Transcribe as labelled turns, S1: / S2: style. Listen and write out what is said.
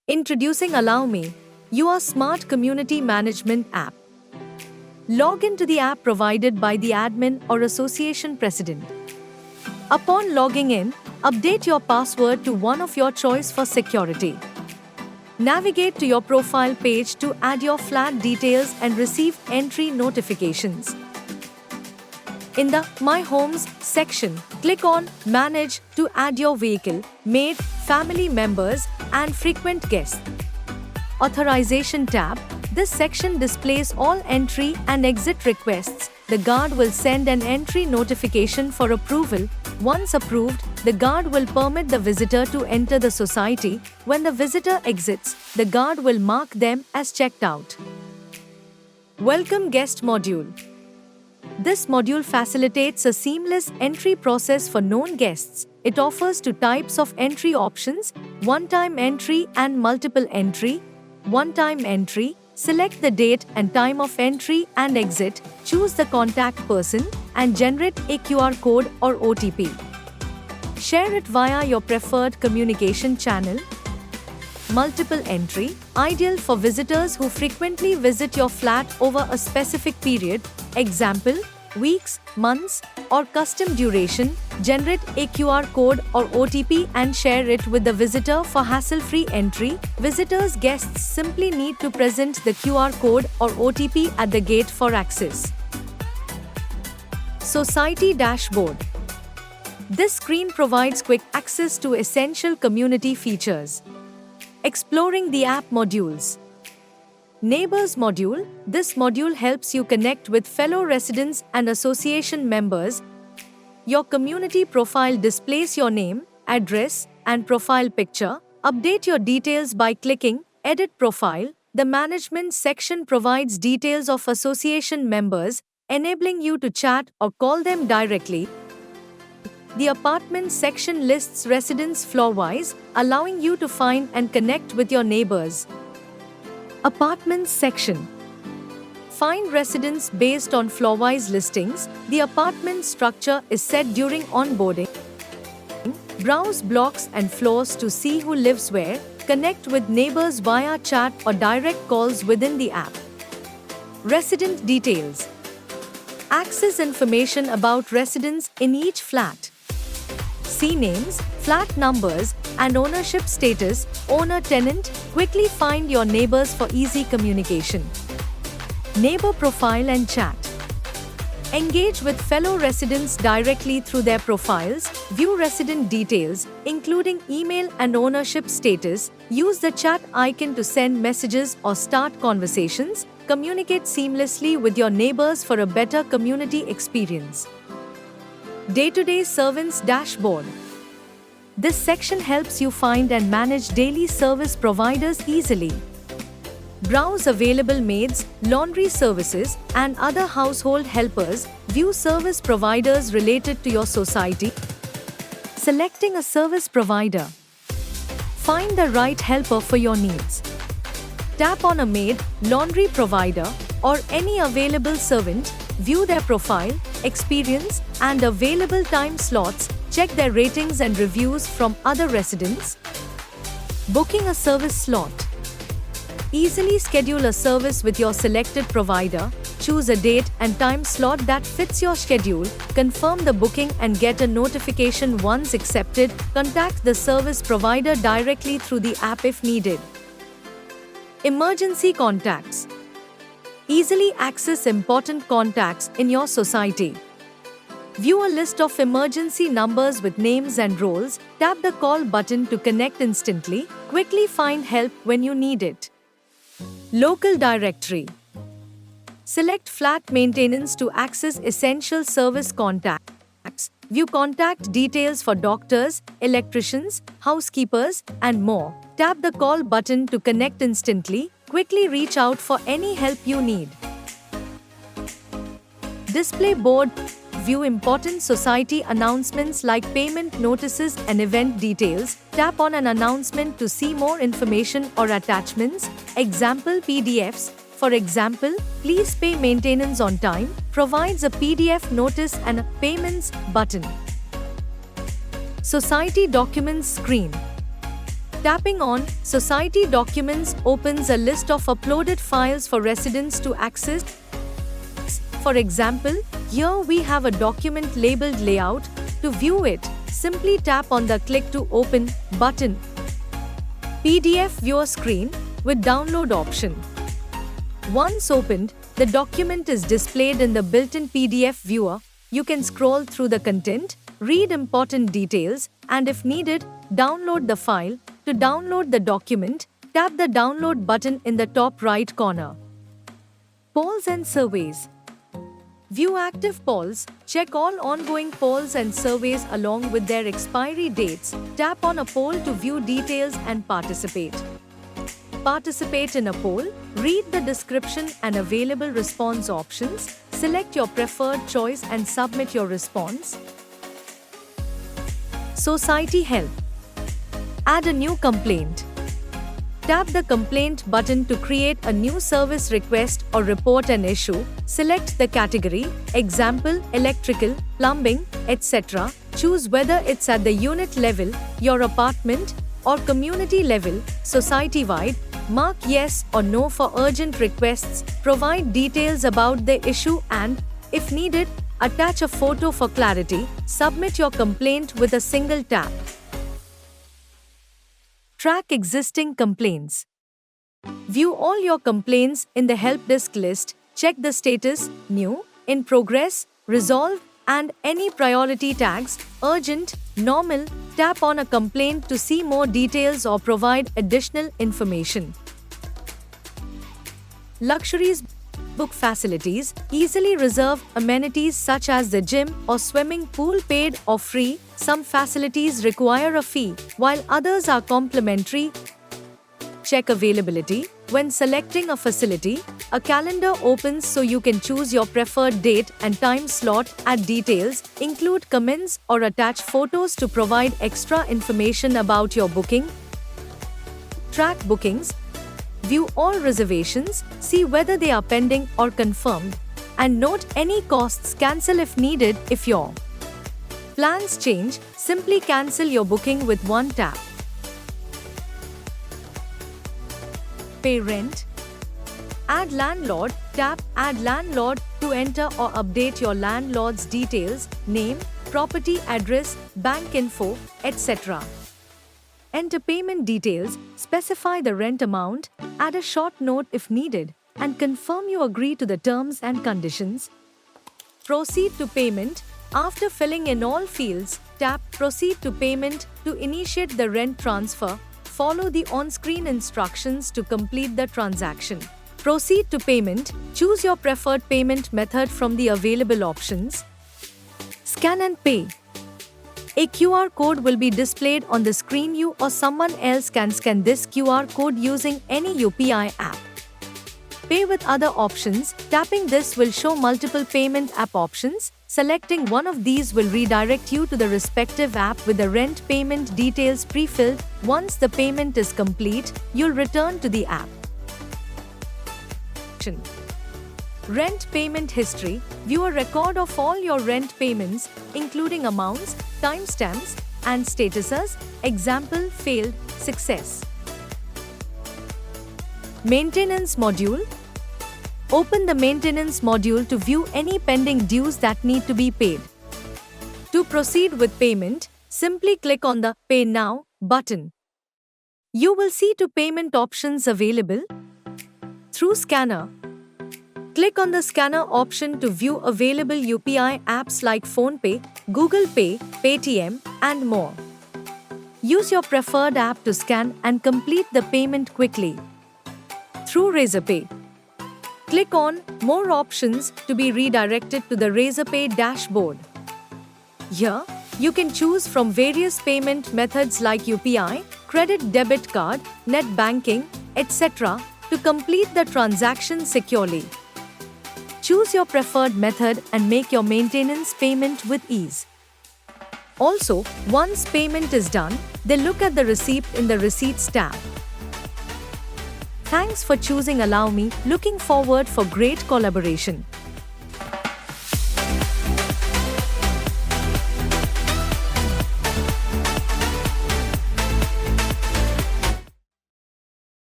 S1: Introducing Allow Me, your smart community management app. Log into the app provided by the admin or association president. Upon logging in, update your password to one of your choice for security. Navigate to your profile page to add your flat details and receive entry notifications. In the My Homes section, click on Manage to add your vehicle, maid, family members, and frequent guests. Authorization tab. This section displays all entry and exit requests. The guard will send an entry notification for approval. Once approved, the guard will permit the visitor to enter the society. When the visitor exits, the guard will mark them as checked out. Welcome Guest Module. This module facilitates a seamless entry process for known guests. It offers two types of entry options: one-time entry and multiple entry. One-time entry. Select the date and time of entry and exit, choose the contact person, and generate a QR code or OTP. Share it via your preferred communication channel. Multiple entry, ideal for visitors who frequently visit your flat over a specific period, example, weeks, months, or custom duration. Generate a QR code or OTP and share it with the visitor for hassle-free entry. Guests simply need to present the QR code or OTP at the gate for access. Society Dashboard. This screen provides quick access to essential community features. Exploring the app modules. Neighbors module. This module helps you connect with fellow residents and association members. Your community profile displays your name, address, and profile picture. Update your details by clicking Edit Profile. The management section provides details of association members, enabling you to chat or call them directly. The apartment section lists residents floor-wise, allowing you to find and connect with your neighbors. Apartments section. Find residents based on floor-wise listings. The apartment structure is set during onboarding. Browse blocks and floors to see who lives where. Connect with neighbors via chat or direct calls within the app. Resident details. Access information about residents in each flat. See names, flat numbers, and ownership status. Owner-tenant. Quickly find your neighbors for easy communication. Neighbor profile and chat. Engage with fellow residents directly through their profiles. View resident details, including email and ownership status. Use the chat icon to send messages or start conversations. Communicate seamlessly with your neighbors for a better community experience. Day-to-day servants dashboard. This section helps you find and manage daily service providers easily. Browse available maids, laundry services, and other household helpers. View service providers related to your society. Selecting a service provider. Find the right helper for your needs. Tap on a maid, laundry provider, or any available servant. View their profile, experience, and available time slots. Check their ratings and reviews from other residents. Booking a service slot. Easily schedule a service with your selected provider. Choose a date and time slot that fits your schedule. Confirm the booking and get a notification once accepted. Contact the service provider directly through the app if needed. Emergency contacts. Easily access important contacts in your society. View a list of emergency numbers with names and roles. Tap the call button to connect instantly. Quickly find help when you need it. Local directory. Select flat maintenance to access essential service contacts. View contact details for doctors, electricians, housekeepers, and more. Tap the call button to connect instantly. Quickly reach out for any help you need. Display board. View important society announcements like payment notices and event details. Tap on an announcement to see more information or attachments. Example PDFs. For example, please pay maintenance on time. Provides a PDF notice and a payments button. Society documents screen. Tapping on Society Documents opens a list of uploaded files for residents to access. For example, here we have a document labeled Layout. To view it, simply tap on the Click to Open button. PDF Viewer screen with Download option. Once opened, the document is displayed in the built-in PDF viewer. You can scroll through the content, read important details, and if needed, download the file. To download the document, tap the Download button in the top right corner. Polls and surveys. View active polls. Check all ongoing polls and surveys along with their expiry dates. Tap on a poll to view details and participate. Participate in a poll. Read the description and available response options. Select your preferred choice and submit your response. Society Help. Add a new complaint. Tap the Complaint button to create a new service request or report an issue. Select the category, example, electrical, plumbing, etc. Choose whether it's at the unit level, your apartment, or community level, society-wide. Mark yes or no for urgent requests. Provide details about the issue and, if needed, attach a photo for clarity. Submit your complaint with a single tap. Track existing complaints. View all your complaints in the help desk list. Check the status, new, in progress, resolved, and any priority tags, urgent, normal. Tap on a complaint to see more details or provide additional information. Luxuries. Book facilities. Easily reserve amenities such as the gym or swimming pool paid or free. Some facilities require a fee, while others are complimentary. Check availability. When selecting a facility, a calendar opens so you can choose your preferred date and time slot. Add details, include comments or attach photos to provide extra information about your booking. Track bookings. View all reservations, see whether they are pending or confirmed, and note any costs. Cancel if needed. If your plans change, simply cancel your booking with one tap. Pay rent. Add landlord. Tap Add landlord to enter or update your landlord's details, name, property address, bank info, etc. Enter payment details, specify the rent amount, add a short note if needed, and confirm you agree to the terms and conditions. Proceed to payment. After filling in all fields, tap Proceed to payment to initiate the rent transfer. Follow the on-screen instructions to complete the transaction. Proceed to payment. Choose your preferred payment method from the available options. Scan and pay. A QR code will be displayed on the screen. You or someone else can scan this QR code using any UPI app. Pay with other options. Tapping this will show multiple payment app options. Selecting one of these will redirect you to the respective app with the rent payment details pre-filled. Once the payment is complete, you'll return to the app. Rent payment history. View a record of all your rent payments, including amounts, timestamps, and statuses. Example, failed, success. Maintenance module. Open the maintenance module to view any pending dues that need to be paid. To proceed with payment, simply click on the Pay Now button. You will see two payment options available. Through scanner. Click on the scanner option to view available UPI apps like PhonePe, Google Pay, Paytm, and more. Use your preferred app to scan and complete the payment quickly. Through Razorpay. Click on More Options to be redirected to the Razorpay dashboard. Here, you can choose from various payment methods like UPI, credit debit card, net banking, etc. to complete the transaction securely. Choose your preferred method and make your maintenance payment with ease. Also, once payment is done, they look at the receipt in the Receipts tab. Thanks for choosing Allow Me. Looking forward for great collaboration.